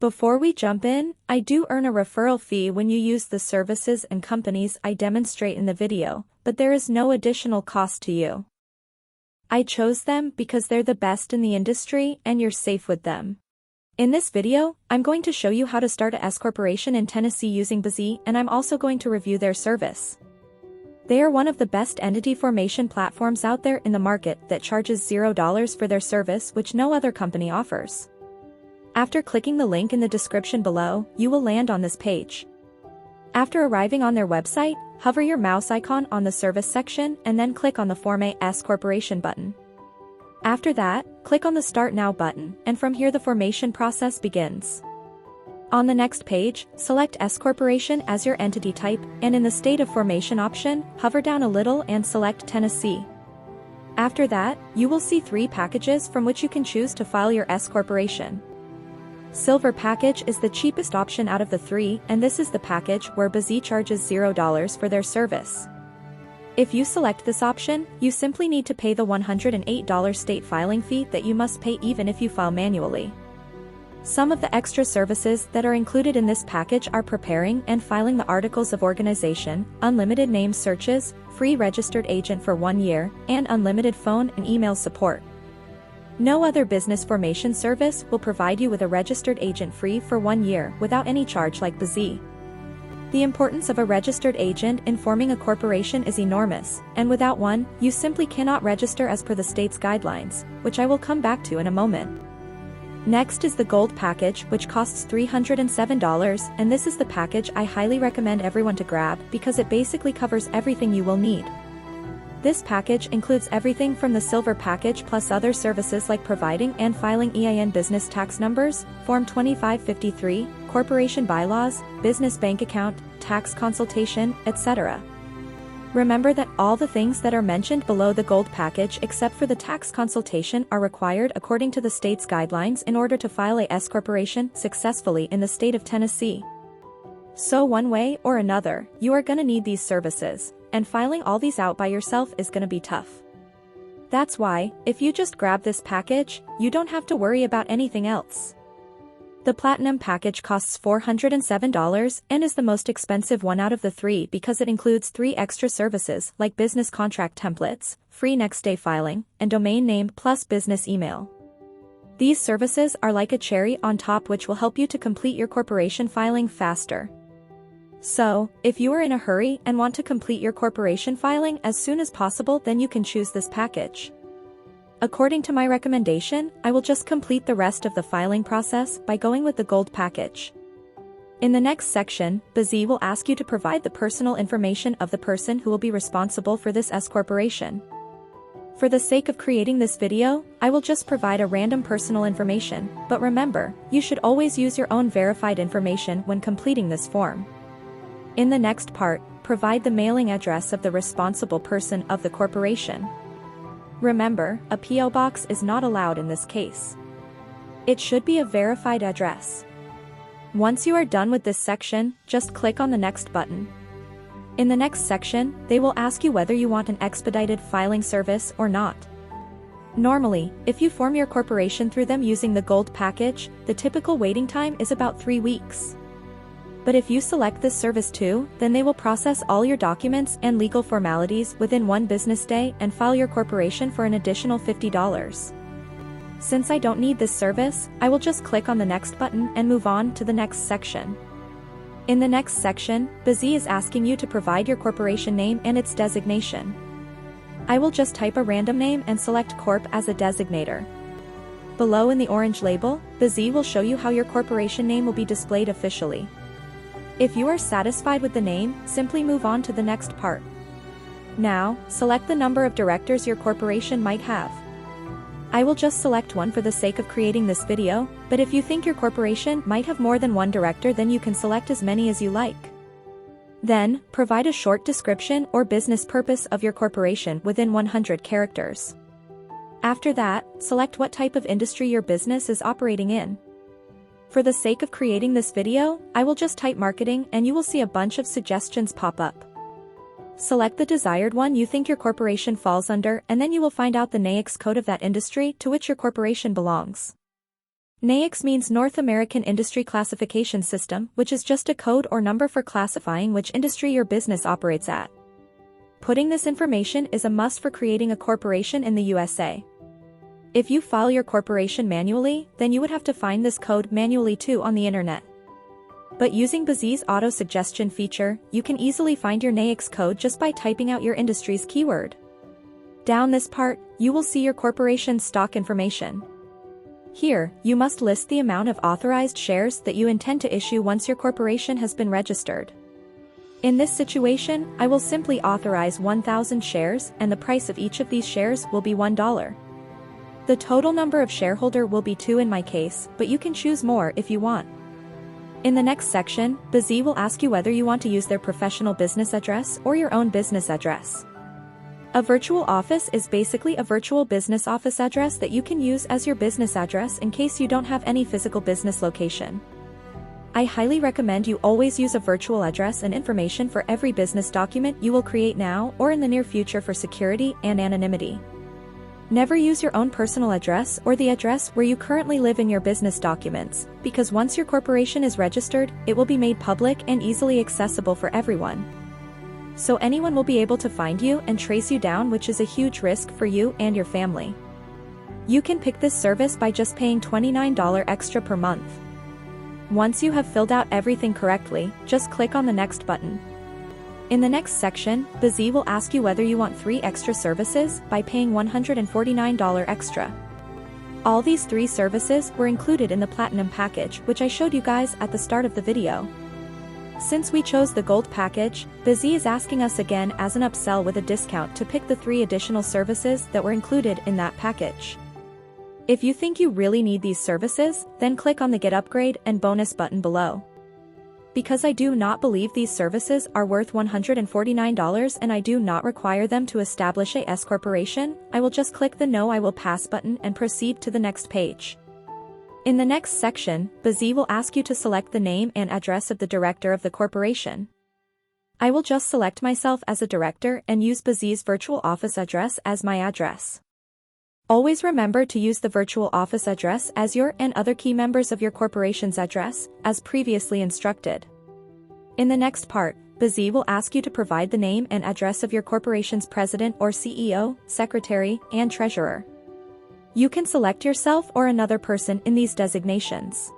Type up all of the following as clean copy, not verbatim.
Before we jump in, I do earn a referral fee when you use the services and companies I demonstrate in the video, but there is no additional cost to you. I chose them because they're the best in the industry and you're safe with them. In this video, I'm going to show you how to start a S corporation in Tennessee using Bizee, and I'm also going to review their service. They are one of the best entity formation platforms out there in the market that charges $0 for their service, which no other company offers. After clicking the link in the description below, you will land on this page. After arriving on their website, hover your mouse icon on the service section and then click on the Form a S Corporation button. After that, click on the Start Now button, and from here the formation process begins. On the next page, select S Corporation as your entity type, and in the State of Formation option, hover down a little and select Tennessee. After that, you will see 3 packages from which you can choose to file your S Corporation. Silver package is the cheapest option out of the 3, and this is the package where Bizee charges $0 for their service. If you select this option, you simply need to pay the $108 state filing fee that you must pay even if you file manually. Some of the extra services that are included in this package are preparing and filing the articles of organization, unlimited name searches, free registered agent for 1 year, and unlimited phone and email support. No other business formation service will provide you with a registered agent free for 1 year without any charge like Bizee. The importance of a registered agent in forming a corporation is enormous, and without one, you simply cannot register as per the state's guidelines, which I will come back to in a moment. Next is the Gold package, which costs $307, and this is the package I highly recommend everyone to grab because it basically covers everything you will need. This package includes everything from the Silver package plus other services like providing and filing EIN business tax numbers, Form 2553, corporation bylaws, business bank account, tax consultation, etc. Remember that all the things that are mentioned below the Gold package except for the tax consultation are required according to the state's guidelines in order to file a S corporation successfully in the state of Tennessee. So one way or another, you are gonna need these services, and filing all these out by yourself is gonna be tough. That's why, if you just grab this package, you don't have to worry about anything else. The Platinum package costs $407 and is the most expensive one out of the 3 because it includes 3 extra services like business contract templates, free next day filing, and domain name plus business email. These services are like a cherry on top which will help you to complete your corporation filing faster. So, if you are in a hurry and want to complete your corporation filing as soon as possible, then you can choose this package. According to my recommendation, I will just complete the rest of the filing process by going with the Gold package. In the next section, Bizee will ask you to provide the personal information of the person who will be responsible for this S corporation. For the sake of creating this video, I will just provide a random personal information, but remember, you should always use your own verified information when completing this form. In the next part, provide the mailing address of the responsible person of the corporation. Remember, a P.O. box is not allowed in this case. It should be a verified address. Once you are done with this section, just click on the Next button. In the next section, they will ask you whether you want an expedited filing service or not. Normally, if you form your corporation through them using the Gold package, the typical waiting time is about 3 weeks. But if you select this service too, then they will process all your documents and legal formalities within 1 business day and file your corporation for an additional $50. Since I don't need this service, I will just click on the Next button and move on to the next section. In the next section, Bizee is asking you to provide your corporation name and its designation. I will just type a random name and select Corp as a designator. Below in the orange label, Bizee will show you how your corporation name will be displayed officially. If you are satisfied with the name, simply move on to the next part. Now, select the number of directors your corporation might have. I will just select 1 for the sake of creating this video, but if you think your corporation might have more than 1 director, then you can select as many as you like. Then, provide a short description or business purpose of your corporation within 100 characters. After that, select what type of industry your business is operating in. For the sake of creating this video, I will just type marketing and you will see a bunch of suggestions pop up. Select the desired one you think your corporation falls under, and then you will find out the NAICS code of that industry to which your corporation belongs. NAICS means North American Industry Classification System, which is just a code or number for classifying which industry your business operates at. Putting this information is a must for creating a corporation in the USA. If you file your corporation manually, then you would have to find this code manually too on the internet. But using Bizee's auto-suggestion feature, you can easily find your NAICS code just by typing out your industry's keyword. Down this part, you will see your corporation's stock information. Here, you must list the amount of authorized shares that you intend to issue once your corporation has been registered. In this situation, I will simply authorize 1,000 shares and the price of each of these shares will be $1. The total number of shareholder will be 2 in my case, but you can choose more if you want. In the next section, Bizee will ask you whether you want to use their professional business address or your own business address. A virtual office is basically a virtual business office address that you can use as your business address in case you don't have any physical business location. I highly recommend you always use a virtual address and information for every business document you will create now or in the near future for security and anonymity. Never use your own personal address or the address where you currently live in your business documents, because once your corporation is registered, it will be made public and easily accessible for everyone. So anyone will be able to find you and trace you down, which is a huge risk for you and your family. You can pick this service by just paying $29 extra per month. Once you have filled out everything correctly, just click on the next button. In the next section, Bizee will ask you whether you want 3 extra services by paying $149 extra. All these 3 services were included in the Platinum package, which I showed you guys at the start of the video. Since we chose the Gold package, Bizee is asking us again as an upsell with a discount to pick the 3 additional services that were included in that package. If you think you really need these services, then click on the Get Upgrade and Bonus button below. Because I do not believe these services are worth $149 and I do not require them to establish a S corporation, I will just click the No I will pass button and proceed to the next page. In the next section, Bizee will ask you to select the name and address of the director of the corporation. I will just select myself as a director and use Bizee's virtual office address as my address. Always remember to use the virtual office address as your and other key members of your corporation's address, as previously instructed. In the next part, Bizee will ask you to provide the name and address of your corporation's president or CEO, secretary, and treasurer. You can select yourself or another person in these designations.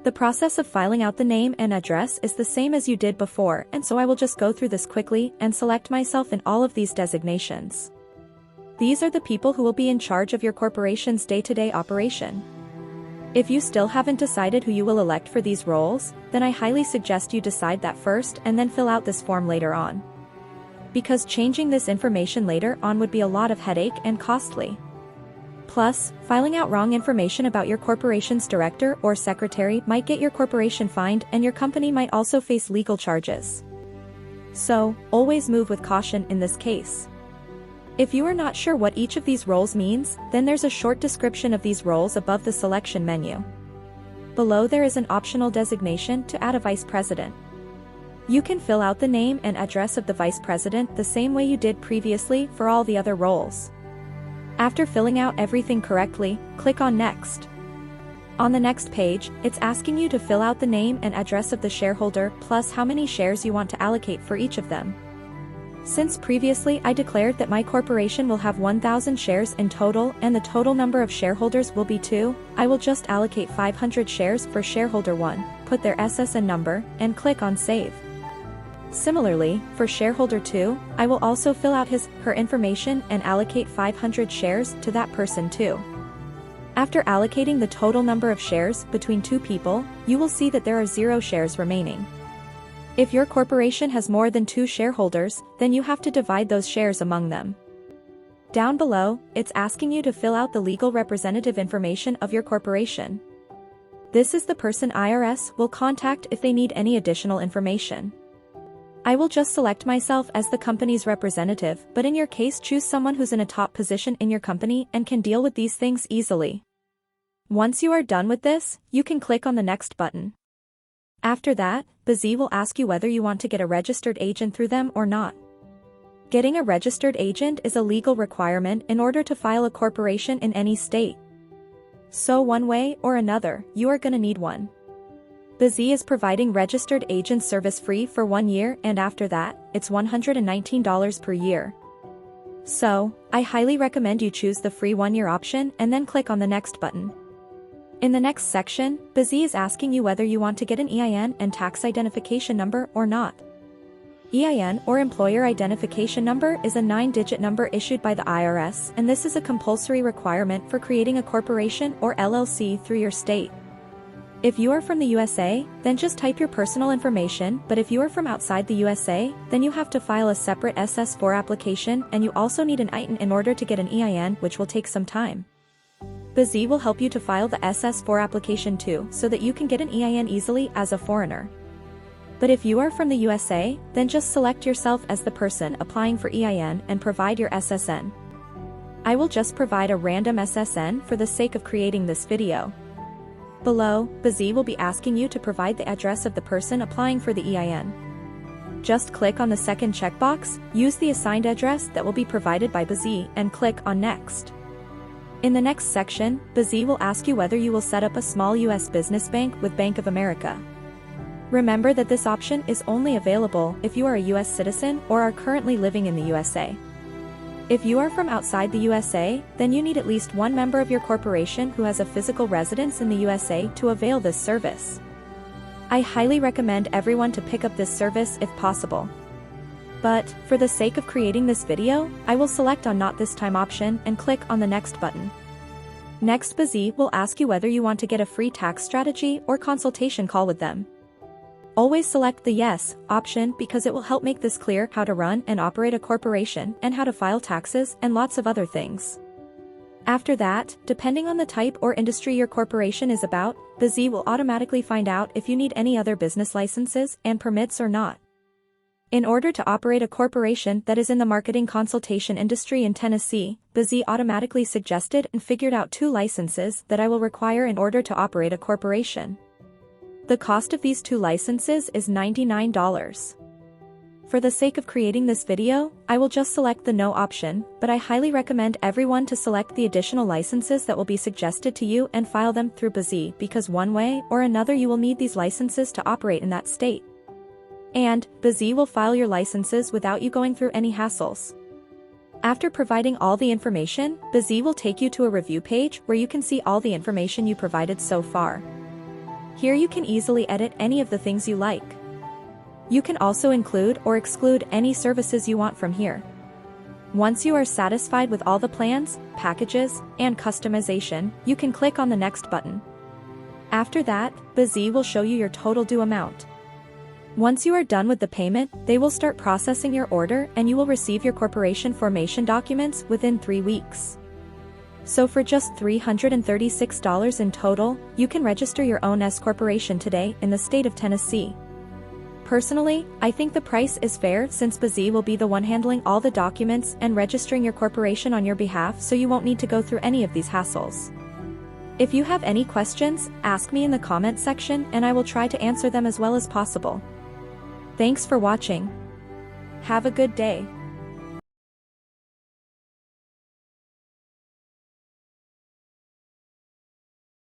The process of filing out the name and address is the same as you did before, and so I will just go through this quickly and select myself in all of these designations. These are the people who will be in charge of your corporation's day-to-day operation. If you still haven't decided who you will elect for these roles, then I highly suggest you decide that first and then fill out this form later on. Because changing this information later on would be a lot of headache and costly. Plus, filing out wrong information about your corporation's director or secretary might get your corporation fined and your company might also face legal charges. So, always move with caution in this case. If you are not sure what each of these roles means, then there's a short description of these roles above the selection menu. Below there is an optional designation to add a vice president. You can fill out the name and address of the vice president the same way you did previously for all the other roles. After filling out everything correctly, click on Next. On the next page, it's asking you to fill out the name and address of the shareholder plus how many shares you want to allocate for each of them. Since previously I declared that my corporation will have 1,000 shares in total and the total number of shareholders will be 2, I will just allocate 500 shares for shareholder 1, put their SSN number, and click on Save. Similarly, for shareholder 2, I will also fill out her information and allocate 500 shares to that person too. After allocating the total number of shares between 2 people, you will see that there are 0 shares remaining. If your corporation has more than 2 shareholders, then you have to divide those shares among them. Down below, it's asking you to fill out the legal representative information of your corporation. This is the person IRS will contact if they need any additional information. I will just select myself as the company's representative, but in your case choose someone who's in a top position in your company and can deal with these things easily. Once you are done with this, you can click on the Next button. After that, Bizee will ask you whether you want to get a registered agent through them or not. Getting a registered agent is a legal requirement in order to file a corporation in any state. So one way or another, you are gonna need one. Bizee is providing registered agent service free for 1 year, and after that, it's $119 per year. So, I highly recommend you choose the free 1-year option and then click on the next button. In the next section, Bizee is asking you whether you want to get an EIN and tax identification number or not. EIN or Employer Identification Number is a 9-digit number issued by the IRS, and this is a compulsory requirement for creating a corporation or LLC through your state. If you are from the USA, then just type your personal information, but if you are from outside the USA, then you have to file a separate SS4 application, and you also need an EIN in order to get an EIN, which will take some time. Bizee will help you to file the SS4 application too, so that you can get an EIN easily as a foreigner. But if you are from the USA, then just select yourself as the person applying for EIN and provide your SSN. I will just provide a random SSN for the sake of creating this video. Below, Bizee will be asking you to provide the address of the person applying for the EIN. Just click on the second checkbox, use the assigned address that will be provided by Bizee, and click on Next. In the next section, Bizee will ask you whether you will set up a small U.S. business bank with Bank of America. Remember that this option is only available if you are a U.S. citizen or are currently living in the USA. If you are from outside the USA, then you need at least one member of your corporation who has a physical residence in the USA to avail this service. I highly recommend everyone to pick up this service if possible. But, for the sake of creating this video, I will select on Not This Time option and click on the Next button. Next, Bizee will ask you whether you want to get a free tax strategy or consultation call with them. Always select the Yes option because it will help make this clear how to run and operate a corporation and how to file taxes and lots of other things. After that, depending on the type or industry your corporation is about, Bizee will automatically find out if you need any other business licenses and permits or not. In order to operate a corporation that is in the marketing consultation industry in Tennessee, Bizee automatically suggested and figured out 2 licenses that I will require in order to operate a corporation. The cost of these 2 licenses is $99. For the sake of creating this video, I will just select the No option, but I highly recommend everyone to select the additional licenses that will be suggested to you and file them through Bizee because one way or another you will need these licenses to operate in that state. And, Bizee will file your licenses without you going through any hassles. After providing all the information, Bizee will take you to a review page where you can see all the information you provided so far. Here you can easily edit any of the things you like. You can also include or exclude any services you want from here. Once you are satisfied with all the plans, packages, and customization, you can click on the Next button. After that, Bizee will show you your total due amount. Once you are done with the payment, they will start processing your order and you will receive your corporation formation documents within 3 weeks. So for just $336 in total, you can register your own S-corporation today in the state of Tennessee. Personally, I think the price is fair since Bizee will be the one handling all the documents and registering your corporation on your behalf, so you won't need to go through any of these hassles. If you have any questions, ask me in the comment section and I will try to answer them as well as possible. Thanks for watching. Have a good day.